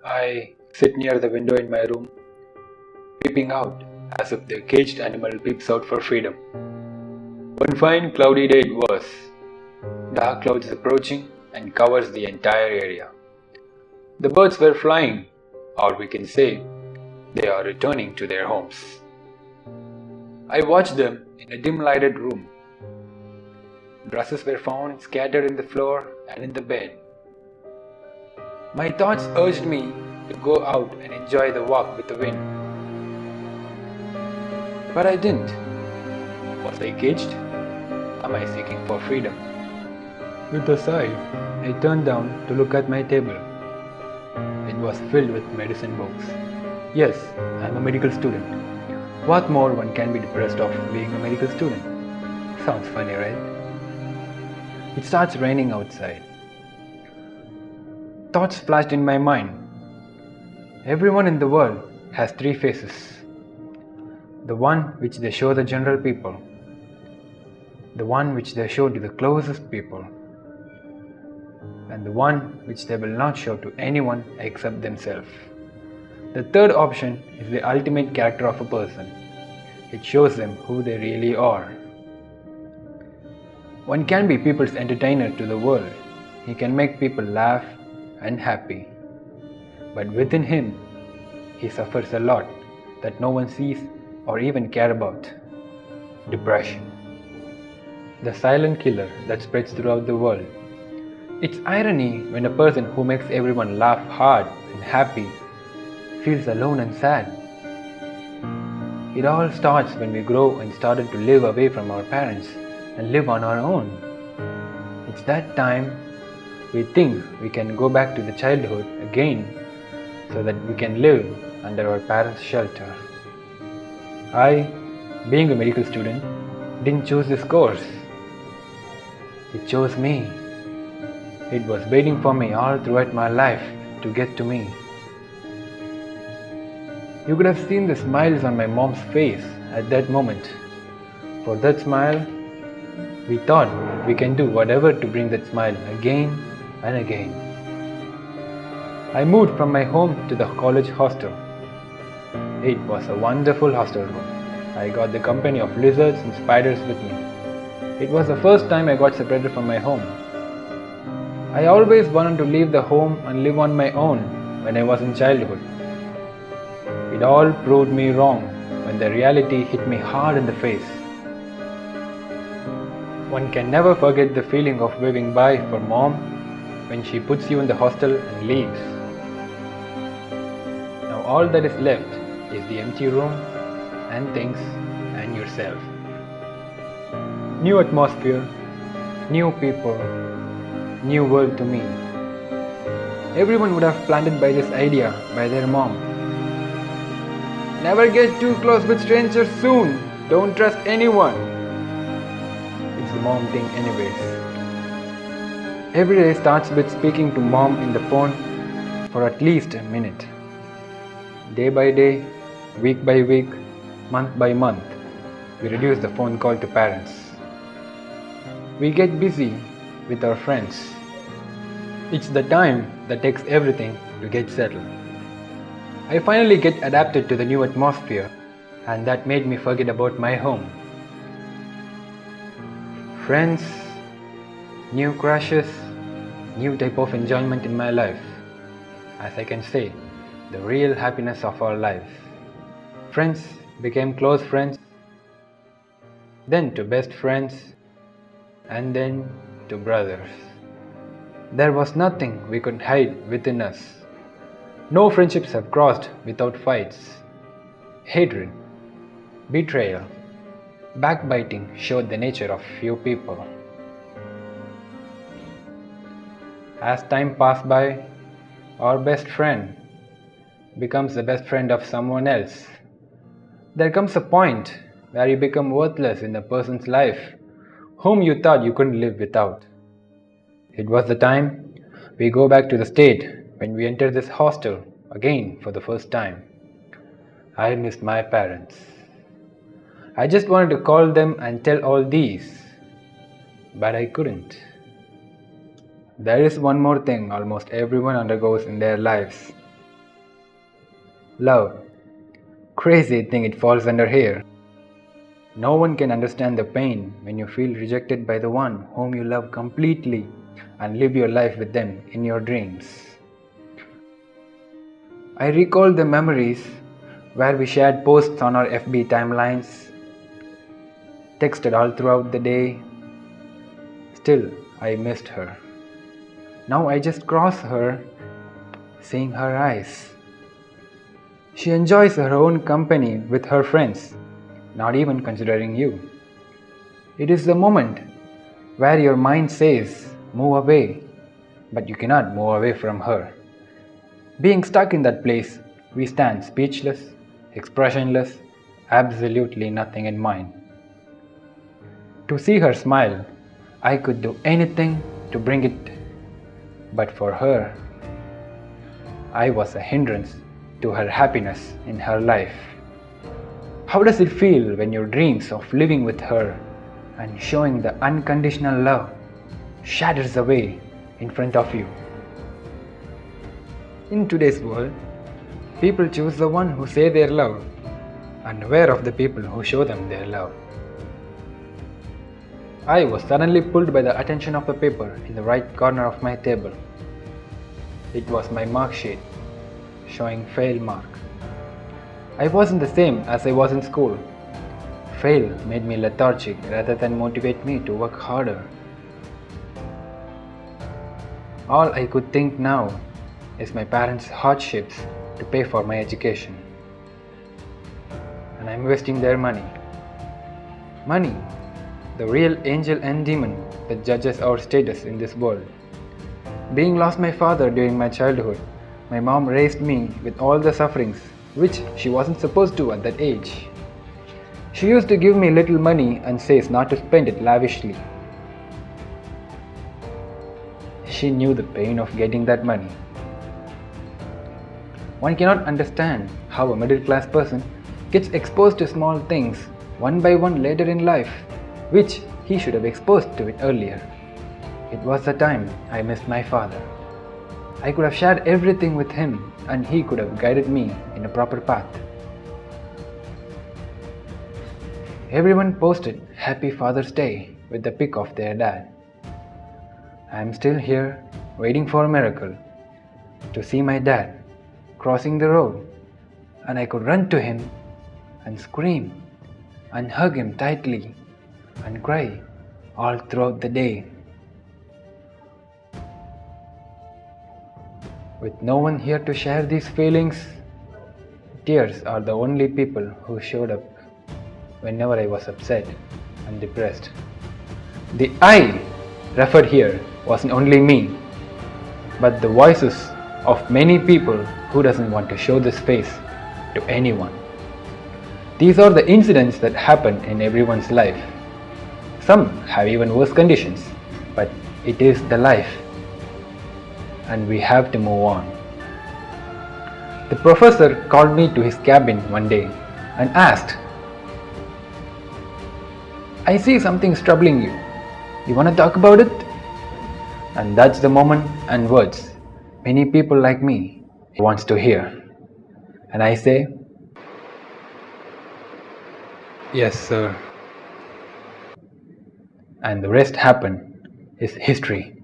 I sit near the window in my room, peeping out as if the caged animal peeps out for freedom. One fine cloudy day it was. Dark clouds approaching and covers the entire area. The birds were flying, or we can say, they are returning to their homes. I watched them in a dim lighted room. Dresses were found scattered in the floor and in the bed. My thoughts urged me to go out and enjoy the walk with the wind. But I didn't. Was I caged? Am I seeking for freedom? With a sigh, I turned down to look at my table. It was filled with medicine books. Yes, I am a medical student. What more one can be depressed of being a medical student? Sounds funny, right? It starts raining outside. Thoughts flashed in my mind. Everyone in the world has three faces. The one which they show the general people. The one which they show to the closest people. And the one which they will not show to anyone except themselves. The third option is the ultimate character of a person. It shows them who they really are. One can be people's entertainer to the world. He can make people laugh and happy. But within him, he suffers a lot that no one sees or even care about. Depression. The silent killer that spreads throughout the world. It's irony when a person who makes everyone laugh hard and happy feels alone and sad. It all starts when we grow and started to live away from our parents and live on our own. It's that time we think we can go back to the childhood again so that we can live under our parents' shelter. I, being a medical student, didn't choose this course. It chose me. It was waiting for me all throughout my life to get to me. You could have seen the smiles on my mom's face at that moment. For that smile, we thought we can do whatever to bring that smile again and again. I moved from my home to the college hostel. It was a wonderful hostel room. I got the company of lizards and spiders with me. It was the first time I got separated from my home. I always wanted to leave the home and live on my own when I was in childhood. It all proved me wrong when the reality hit me hard in the face. One can never forget the feeling of waving bye for mom when she puts you in the hostel and leaves. Now all that is left is the empty room and things and yourself. New atmosphere, new people, new world to me. Everyone would have planted by this idea by their mom. Never get too close with strangers soon. Don't trust anyone. It's the mom thing anyways. Every day starts with speaking to mom in the phone for at least a minute. Day by day, week by week, month by month, we reduce the phone call to parents. We get busy with our friends. It's the time that takes everything to get settled. I finally get adapted to the new atmosphere, and that made me forget about my home. Friends, new crushes, new type of enjoyment in my life. As I can say, the real happiness of our lives. Friends became close friends, then to best friends, and then to brothers. There was nothing we could hide within us. No friendships have crossed without fights. Hatred, betrayal, backbiting showed the nature of few people. As time passed by, our best friend becomes the best friend of someone else. There comes a point where you become worthless in a person's life whom you thought you couldn't live without. It was the time we go back to the state when we enter this hostel again for the first time. I missed my parents. I just wanted to call them and tell all these, but I couldn't. There is one more thing almost everyone undergoes in their lives. Love. Crazy thing it falls under here. No one can understand the pain when you feel rejected by the one whom you love completely and live your life with them in your dreams. I recall the memories where we shared posts on our FB timelines, texted all throughout the day. Still, I missed her. Now I just cross her, seeing her eyes. She enjoys her own company with her friends, not even considering you. It is the moment where your mind says, move away, but you cannot move away from her. Being stuck in that place, we stand speechless, expressionless, absolutely nothing in mind. To see her smile, I could do anything to bring it, but for her, I was a hindrance to her happiness in her life. How does it feel when your dreams of living with her and showing the unconditional love shatters away in front of you? In today's world, people choose the one who say their love, unaware of the people who show them their love. I was suddenly pulled by the attention of the paper in the right corner of my table. It was my mark sheet, showing fail mark. I wasn't the same as I was in school. Fail made me lethargic rather than motivate me to work harder. All I could think now is my parents' hardships to pay for my education. And I'm wasting their money. Money, the real angel and demon that judges our status in this world. Being lost my father during my childhood, my mom raised me with all the sufferings which she wasn't supposed to at that age. She used to give me little money and says not to spend it lavishly. She knew the pain of getting that money. One cannot understand how a middle class person gets exposed to small things one by one later in life, which he should have exposed to it earlier. It was the time I missed my father. I could have shared everything with him and he could have guided me in a proper path. Everyone posted Happy Father's Day with the pic of their dad. I am still here waiting for a miracle to see my dad crossing the road, and I could run to him and scream and hug him tightly and cry all throughout the day. With no one here to share these feelings, tears are the only people who showed up whenever I was upset and depressed. The I referred here wasn't only me, but the voices of many people who doesn't want to show this face to anyone. These are the incidents that happen in everyone's life. Some have even worse conditions, but it is the life, and we have to move on. The professor called me to his cabin one day and asked, I see something's troubling you. You want to talk about it? And that's the moment and words many people like me wants to hear. And I say, yes, sir. And the rest happen is history.